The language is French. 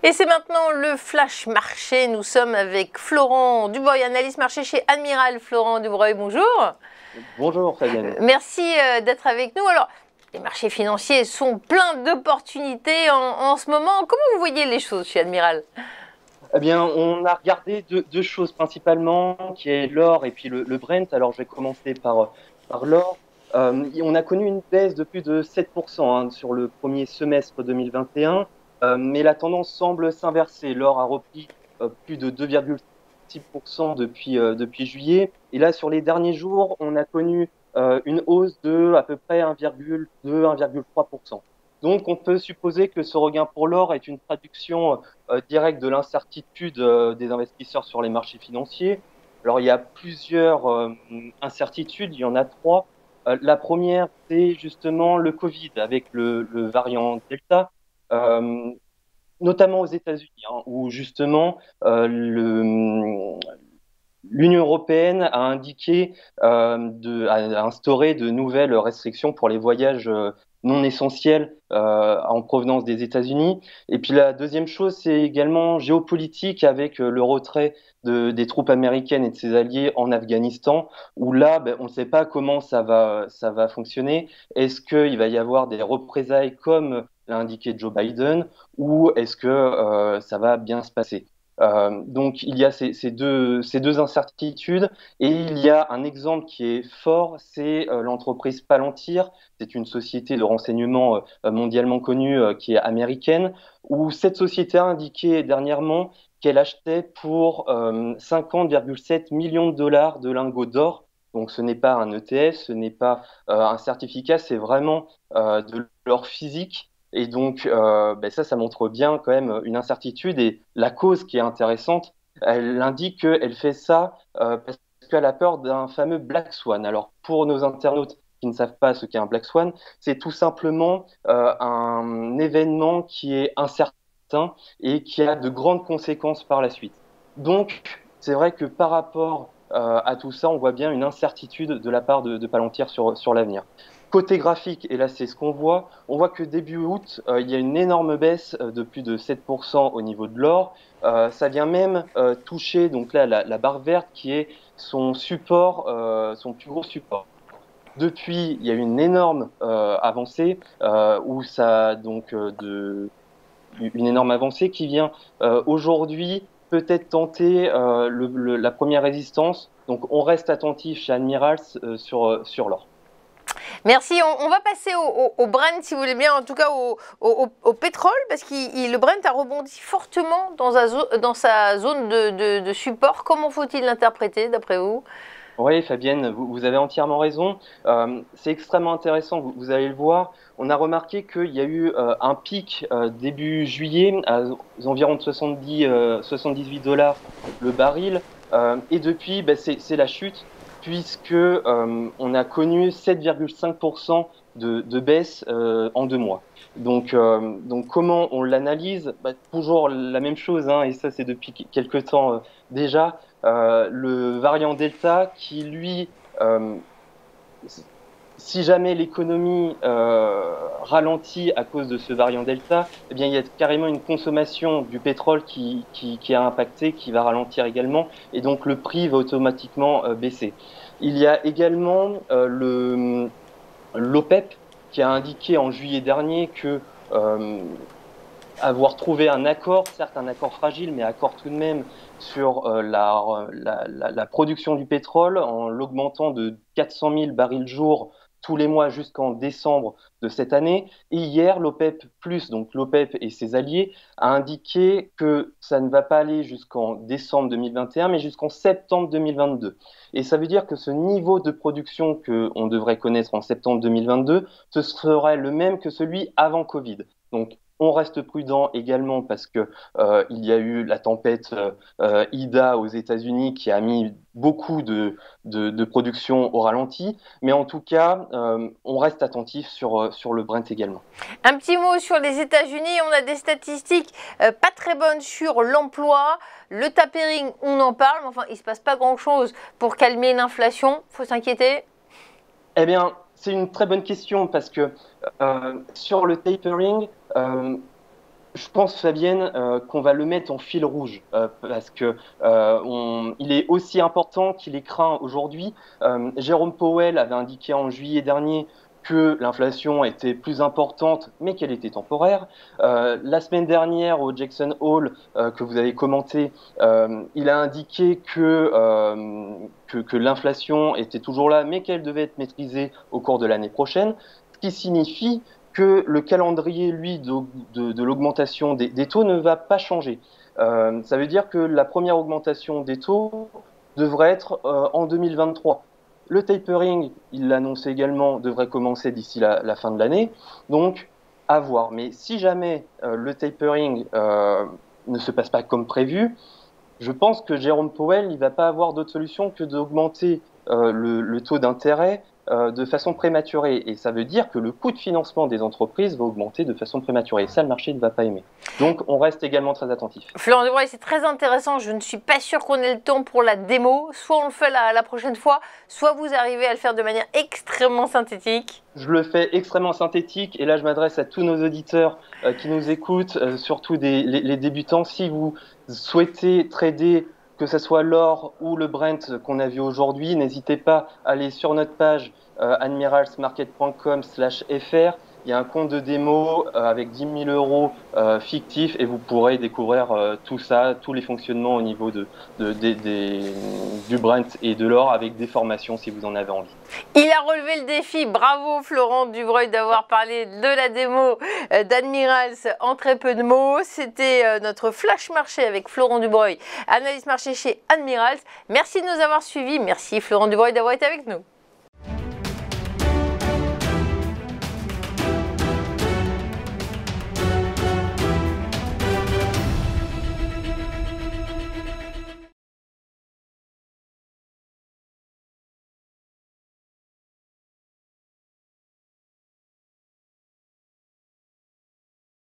Et c'est maintenant le Flash Marché. Nous sommes avec Florent Dubreuil, analyste marché chez Admiral. Florent Dubreuil, bonjour. Bonjour Fabienne. Merci d'être avec nous. Alors, les marchés financiers sont pleins d'opportunités en ce moment. Comment vous voyez les choses chez Admiral? Eh bien, on a regardé deux choses principalement, qui est l'or et puis le Brent. Alors, je vais commencer par l'or. On a connu une baisse de plus de 7% sur le premier semestre 2021, mais la tendance semble s'inverser. L'or a repris plus de 2,6% depuis juillet. Et là, sur les derniers jours, on a connu une hausse de à peu près 1,2-1,3%. Donc, on peut supposer que ce regain pour l'or est une traduction directe de l'incertitude des investisseurs sur les marchés financiers. Alors, il y a plusieurs incertitudes, il y en a trois. La première, c'est justement le Covid avec le variant Delta, euh, notamment aux États-Unis, où justement l'Union européenne a indiqué a instauré de nouvelles restrictions pour les voyages non essentiels en provenance des États-Unis. Et puis la deuxième chose, c'est également géopolitique avec le retrait des troupes américaines et de ses alliés en Afghanistan, où là, on ne sait pas comment ça va fonctionner. Est-ce qu'il va y avoir des représailles comme l'a indiqué Joe Biden, ou est-ce que ça va bien se passer? Donc il y a ces deux incertitudes et il y a un exemple qui est fort, c'est l'entreprise Palantir. C'est une société de renseignement mondialement connue qui est américaine, où cette société a indiqué dernièrement qu'elle achetait pour 50,7 millions de dollars de lingots d'or. Donc ce n'est pas un ETF, ce n'est pas un certificat, c'est vraiment de l'or physique. Et donc, ça montre bien quand même une incertitude. Et la cause qui est intéressante, elle indique qu'elle fait ça parce qu'elle a peur d'un fameux Black Swan. Alors, pour nos internautes qui ne savent pas ce qu'est un Black Swan, c'est tout simplement un événement qui est incertain et qui a de grandes conséquences par la suite. Donc, c'est vrai que par rapport à tout ça, on voit bien une incertitude de la part de Palantir sur l'avenir. Côté graphique, et là c'est ce qu'on voit, on voit que début août, il y a une énorme baisse de plus de 7% au niveau de l'or. Ça vient même toucher donc là la barre verte qui est son support, son plus gros support. Depuis, il y a eu une énorme avancée où ça donc une énorme avancée qui vient aujourd'hui peut-être tenter la première résistance. Donc on reste attentif chez Admirals sur l'or. Merci. On va passer au Brent, si vous voulez bien, en tout cas au pétrole, parce que le Brent a rebondi fortement dans sa zone de support. Comment faut-il l'interpréter, d'après vous? Oui, Fabienne, vous avez entièrement raison. C'est extrêmement intéressant, vous allez le voir. On a remarqué qu'il y a eu un pic début juillet à aux environs de 78 dollars le baril. Et depuis, c'est la chute, puisque on a connu 7,5% de baisse en 2 mois. Donc comment on l'analyse? Toujours la même chose, et ça c'est depuis quelques temps déjà le variant Delta qui, lui, si jamais l'économie ralentit à cause de ce variant Delta, eh bien, il y a carrément une consommation du pétrole qui a impacté, qui va ralentir également, et donc le prix va automatiquement baisser. Il y a également l'OPEP qui a indiqué en juillet dernier que avoir trouvé un accord, certes un accord fragile, mais accord tout de même sur la production du pétrole en l'augmentant de 400 000 barils jour tous les mois jusqu'en décembre de cette année. Et hier, l'OPEP+, donc l'OPEP et ses alliés, a indiqué que ça ne va pas aller jusqu'en décembre 2021, mais jusqu'en septembre 2022. Et ça veut dire que ce niveau de production qu'on devrait connaître en septembre 2022, ce serait le même que celui avant Covid. Donc, on reste prudent également parce que il y a eu la tempête Ida aux États-Unis qui a mis beaucoup de production au ralenti. Mais en tout cas, on reste attentif sur le Brent également. Un petit mot sur les États-Unis. On a des statistiques pas très bonnes sur l'emploi. Le tapering, on en parle, mais enfin, il ne se passe pas grand-chose pour calmer l'inflation. Faut s'inquiéter? Eh bien, c'est une très bonne question parce que sur le tapering, Je pense, Fabienne, qu'on va le mettre en fil rouge parce que il est aussi important qu'il est craint aujourd'hui. Jérôme Powell avait indiqué en juillet dernier que l'inflation était plus importante, mais qu'elle était temporaire. La semaine dernière, au Jackson Hole, que vous avez commenté, il a indiqué que l'inflation était toujours là, mais qu'elle devait être maîtrisée au cours de l'année prochaine, ce qui signifie que le calendrier, lui, de l'augmentation des taux ne va pas changer. Ça veut dire que la première augmentation des taux devrait être en 2023. Le tapering, il l'annonce également, devrait commencer d'ici la fin de l'année. Donc, à voir. Mais si jamais le tapering ne se passe pas comme prévu, je pense que Jérôme Powell, il va pas avoir d'autre solution que d'augmenter le taux d'intérêt de façon prématurée. Et ça veut dire que le coût de financement des entreprises va augmenter de façon prématurée. Et ça, le marché ne va pas aimer. Donc, on reste également très attentif. Florent Dubreuil, c'est très intéressant. Je ne suis pas sûre qu'on ait le temps pour la démo. Soit on le fait la prochaine fois, soit vous arrivez à le faire de manière extrêmement synthétique. Je le fais extrêmement synthétique. Et là, je m'adresse à tous nos auditeurs qui nous écoutent, surtout les débutants. Si vous souhaitez trader, que ce soit l'or ou le Brent qu'on a vu aujourd'hui, n'hésitez pas à aller sur notre page admiralsmarket.com/fr. Il y a un compte de démo avec 10 000 euros fictifs et vous pourrez découvrir tout ça, tous les fonctionnements au niveau du Brent et de l'or avec des formations si vous en avez envie. Il a relevé le défi. Bravo Florent Dubreuil d'avoir parlé de la démo d'Admirals en très peu de mots. C'était notre flash marché avec Florent Dubreuil, analyste marché chez Admirals. Merci de nous avoir suivis. Merci Florent Dubreuil d'avoir été avec nous.